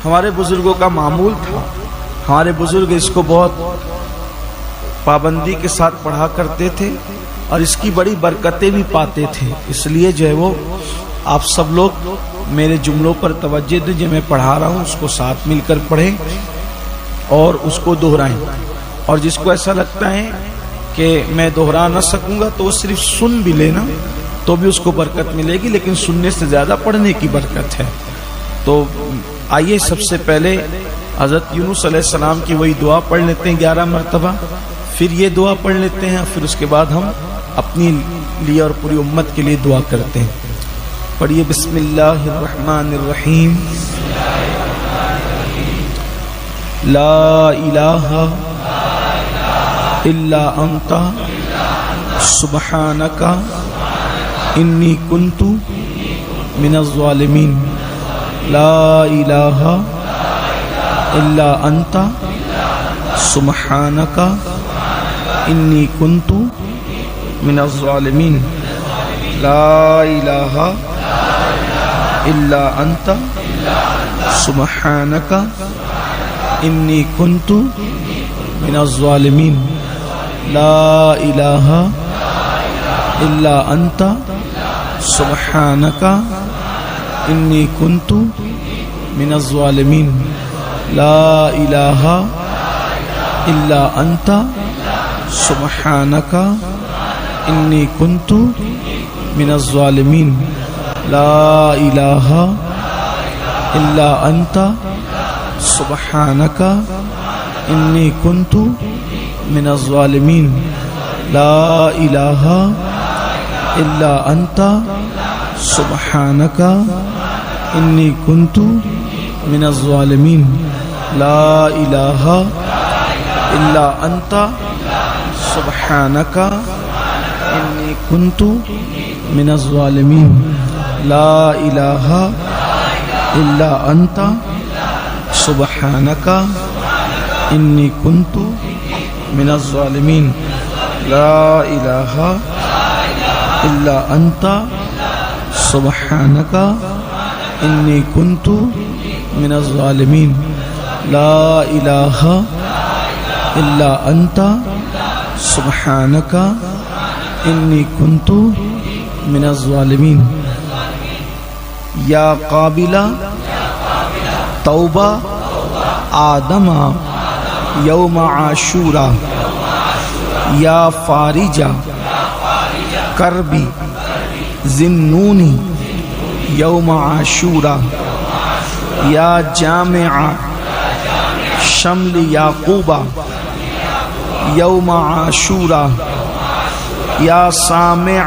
ہمارے بزرگوں کا معمول تھا. ہمارے بزرگ اس کو بہت پابندی کے ساتھ پڑھا کرتے تھے اور اس کی بڑی برکتیں بھی پاتے تھے. اس لیے جو ہے وہ آپ سب لوگ میرے جملوں پر توجہ دیں. جو میں پڑھا رہا ہوں اس کو ساتھ مل کر پڑھیں اور اس کو دہرائیں. اور جس کو ایسا لگتا ہے کہ میں دہرا نہ سکوں گا تو وہ صرف سن بھی لینا تو بھی اس کو برکت ملے گی، لیکن سننے سے زیادہ پڑھنے کی برکت ہے. تو آئیے سب سے پہلے حضرت یونس علیہ السلام کی وہی دعا پڑھ لیتے ہیں 11 مرتبہ، پھر یہ دعا پڑھ لیتے ہیں، پھر اس کے بعد ہم اپنی لیے اور پوری امت کے لیے دعا کرتے ہیں. پڑھیے بسم اللہ الرحمن الرحیم. لا الہ الا انت سبحانک انی کنت من الظالمین. لا الہ الا انت سبحانک انی کنت من الظالمین. لا الہ الا انت سبحانک انی کنت من الظالمین. لا الہ الا انت سبحانک انی کنت من الظالمین. لا الہ الا انت سبحانک انی کنت من الظالمین. لا الہ الا انت سبحانک انی کنت من الظالمین. لا الہ الا انت سبحانک انی کنت من الظالمین. لا الہ الا انت سبحانک انی کنت من الظالمین. لا الہ الا انت سبحانک انی کنت من الظالمین. لا الہ الا انت سبحانک انی کنت من الظالمین. لا الہ الا انت سبحانک انی کنت من الظالمین. یا قابل توبہ آدم یوم عاشورا. یا فارج کربی ذنونی یوم عاشورا. یا جامع شمل یعقوب یوم عاشورا. یا سامع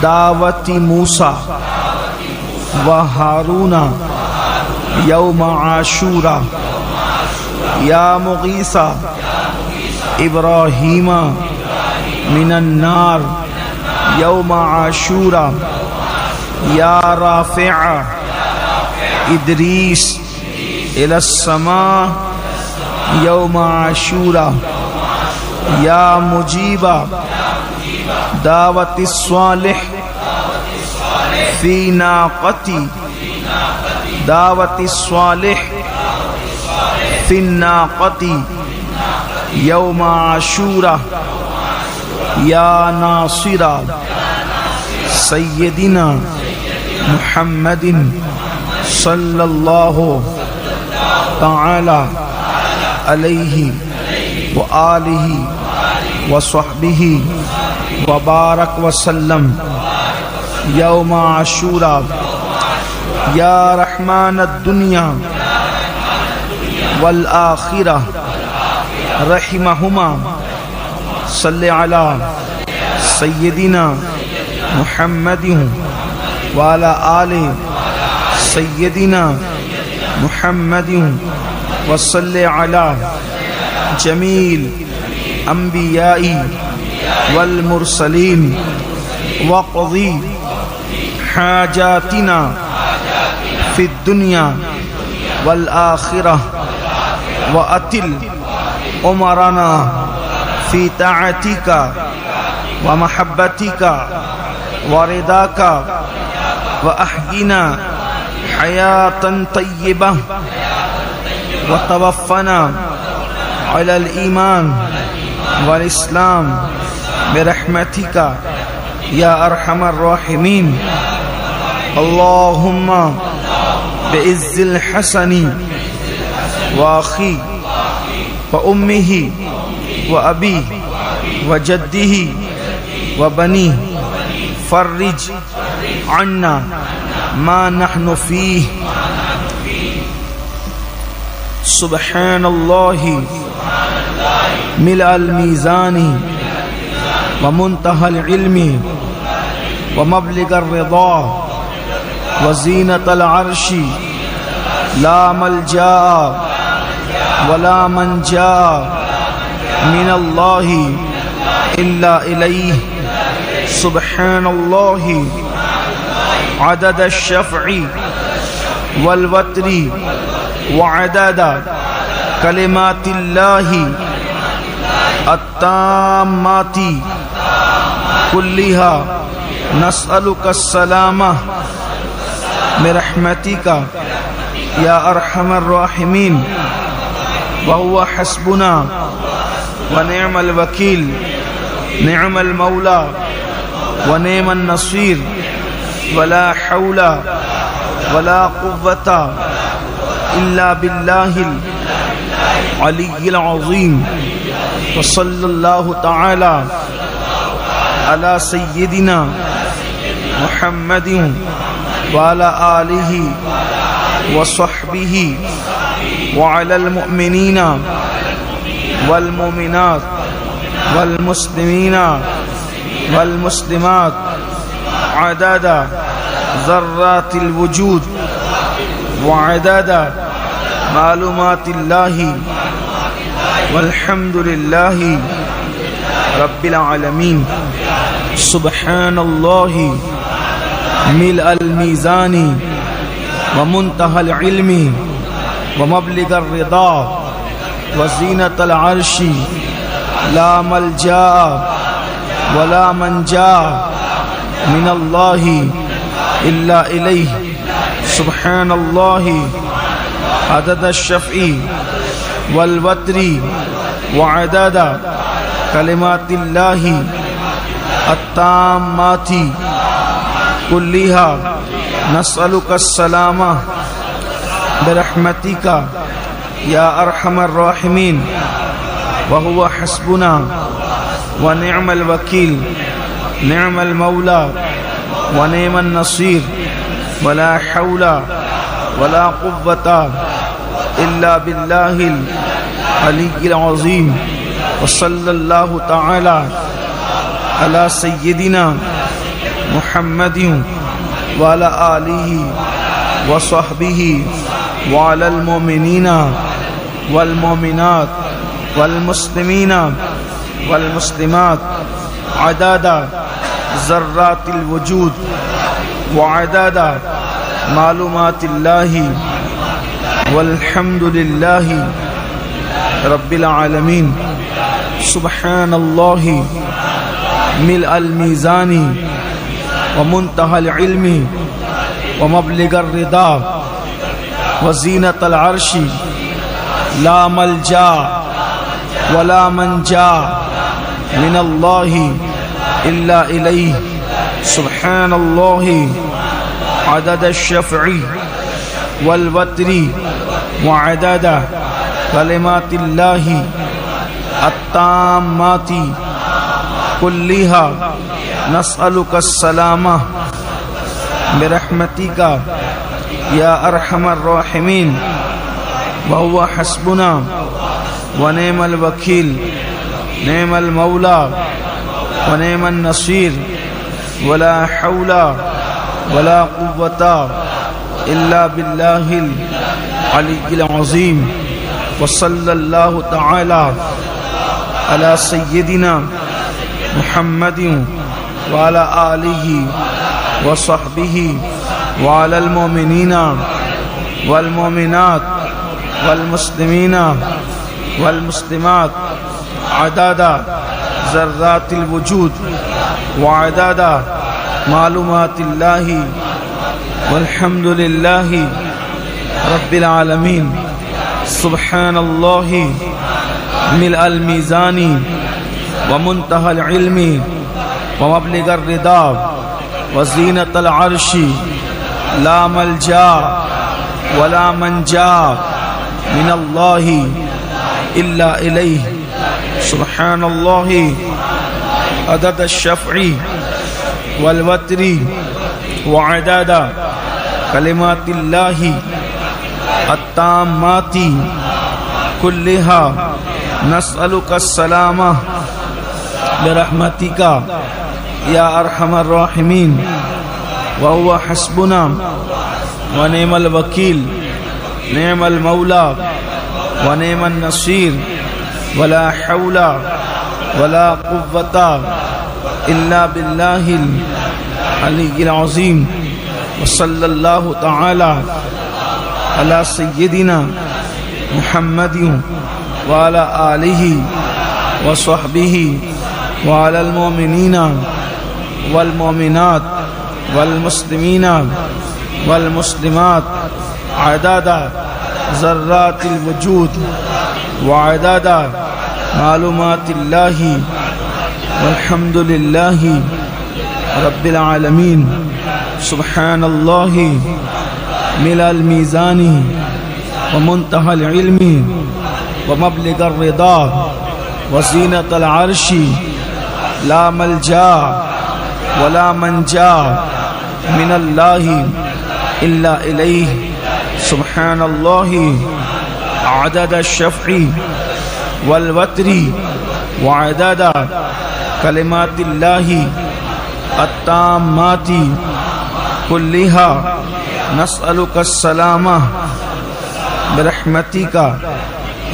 دعوت موسیٰ و ہارون یوم عاشورا. یا مغیث ابراہیم من النار یوم عاشورا. یا رافع ادریس الی السماء یوم عاشورا. یا مجیب دعوت الصالح فی ناقتی. دعوت الصالح فی الناقتی یوم عاشورا. یا ناصر سیدنا محمد صلی اللہ تعالی علیہ وآلہ وصحبہ وبارک وسلم. یوم عاشورا. یا رحمان الدنیا والآخرہ رحمہما صلی علی سیدنا محمد وعلی آل سیدنا محمد وصلی علی جمیل انبیاء والمرسلین وقضی حاجاتنا فی الدنیا والآخرہ وأتل عمرنا فی طاعتک ومحبتک ورضاک وأحینا حياة طيبة وتوفنا على الإيمان والإسلام برحمتك يا أرحم الراحمين. اللهم بعز الحسن وأخي وأمه وأبيه وجده وبنيه فرج عنا ما نحن فيه. سبحان الله ملء الميزان ومنتهى العلم ومبلغ الرضا وزينة العرش لا ملجأ ولا منجا من الله إلا إليه. سبحان الله عدد الشفع والوتر وعدد كلمات الله التامات كلها نسألك السلامة برحمتك يا أرحم الراحمين. وهو حسبنا ونعم الوكيل نعم المولى ونعم النصير ولا حول ولا قوة إلا بالله العلي العظيم. وصلى الله تعالى على سيدنا محمد وعلى آله وصحبه وعلى المؤمنين والمؤمنات والمسلمين والمسلمات عدد ذرات الوجود وعدد معلومات الله والحمد لله رب العالمين. سبحان الله ملء الميزان ومنتهى العلم ومبلغ الرضا وزينة العرش لا ملجأ ولا منجا من الله إلا إليه. سبحان الله عدد الشفع والوتر وعدد كلمات الله التامات كلها نسألك السلامة برحمتك يا أرحم الراحمين. وهو حسبنا ونعم الوكيل نعم المولى ونعم النصير ولا حول ولا قوة إلا بالله العلي العظيم. وصلى الله تعالى على سيدنا محمد وعلى آله وصحبه وعلى المؤمنين والمؤمنات والمسلمين والمسلمات عدد ذرات الوجود وعدد معلومات الله والحمد لله رب العالمين. سبحان الله ملء الميزان ومنتهى العلم ومبلغ الرضا وزينة العرش لا ملجأ ولا منجا من الله إلا إليه. سبحان الله عدد الشفع والوتر وعدد كلمات الله التامات كلها نسألك السلامة برحمتك يا أرحم الراحمين. وهو حسبنا ونعم الوكيل نعم المولى ونعم النصير ولا حول ولا قوة إلا بالله العلي العظيم. وصلى الله تعالى على سيدنا محمد وعلى آله وصحبه وعلى المؤمنين والمؤمنات والمسلمين والمسلمات عدد ذرات الوجود وعدد معلومات الله والحمد لله رب العالمين. سبحان الله ملء الميزان ومنتهى العلم ومبلغ الرضا وزينة العرش لا ملجا ولا منجا من الله إلا إليه. سبحان الله عدد الشفع والوتر وعدد كلمات الله التامات كلها نسألك السلامة برحمتك يا أرحم الراحمين. وهو حسبنا ونعم الوكيل نعم المولى ونعم النصير ولا حول ولا قوة إلا بالله العلي العظيم. وصلى الله تعالى على سيدنا محمد وعلى آله وصحبه وعلى المؤمنين والمؤمنات والمسلمين والمسلمات عدد ذرات الوجود وعدد معلومات الله. والحمد لله رب العالمين. سبحان الله ملء الميزان ومنتهى العلم ومبلغ الرضا وزينة العرش لا ملجا ولا منجا من الله إلا إليه. سبحان الله عدد الشفع والوتر وعدد كلمات الله التامات كلها نسألك السلامة برحمتك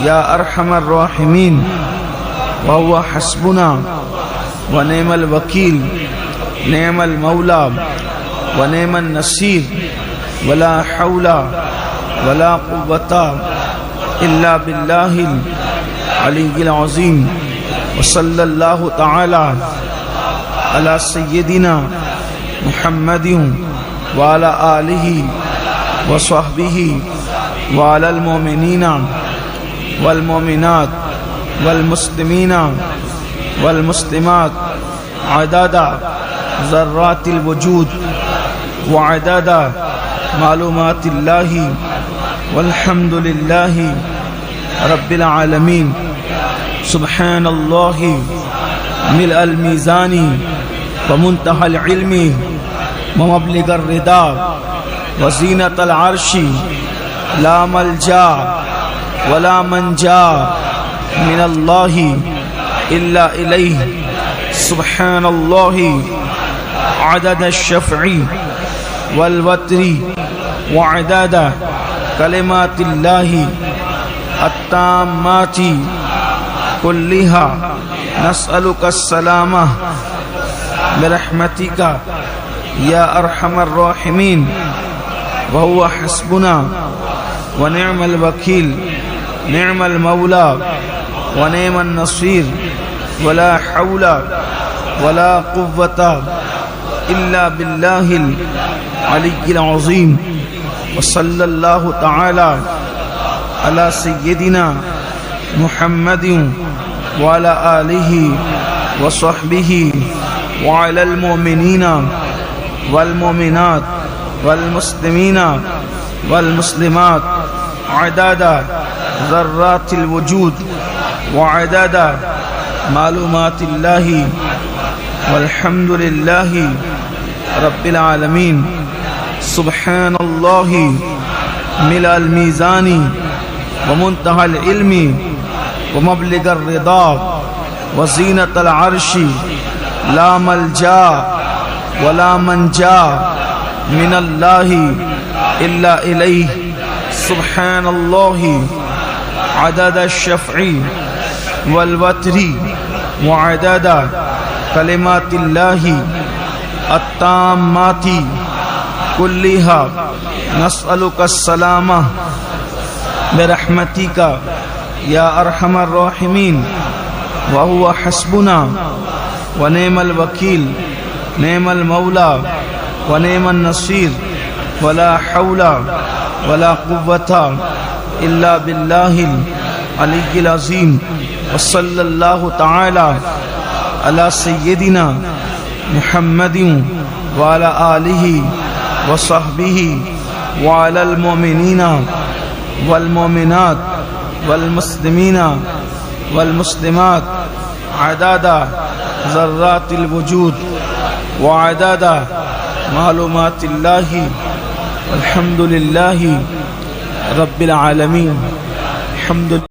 يا أرحم الراحمين. وهو حسبنا ونعم الوكيل نعم المولى ونعم النصير ولا حول ولا قوة إلا بالله العلي العظيم. وصلى الله تعالى على سيدنا محمد وعلى آله وصحبه وعلى المؤمنين والمؤمنات والمسلمين والمسلمات عدد ذرات الوجود وعدد معلومات الله. والحمد لله رب العالمين. سبحان الله ملء الميزان ومنتهى العلم ومبلغ الرضا وزينة العرش لا ملجا ولا منجا من الله إلا إليه. سبحان الله عدد الشفع والوتر وعدد كلمات الله التامات كلها نسألك السلامة برحمتك يا أرحم الراحمين. وهو حسبنا ونعم الوكيل نعم المولى ونعم النصير ولا حول ولا قوة إلا بالله العلي العظيم. وصلى الله تعالى على سيدنا محمد وعلى آله وصحبه وعلى المؤمنين والمؤمنات والمسلمين والمسلمات عدد ذرات الوجود وعدد معلومات الله. والحمد لله رب العالمين. سبحان الله ملء الميزان ومنتهى العلم ومبلغ الرضا وزينة العرش لا ملجا ولا منجا من الله إلا إليه. سبحان الله عدد الشفع والوتر وعدد كلمات الله التامات كلها نسألك السلامة برحمتك يا أرحم الراحمين. وهو حسبنا ونعم الوكيل نعم المولى ونعم النصير ولا حول ولا قوة إلا بالله العلي العظيم وصلى الله تعالى على سيدنا محمد وعلى آله وصحبه وعلى المؤمنين والمؤمنات والمسلمين والمسلمات عدد ذرات الوجود وعدد معلومات الله والحمد لله رب العالمين. الحمد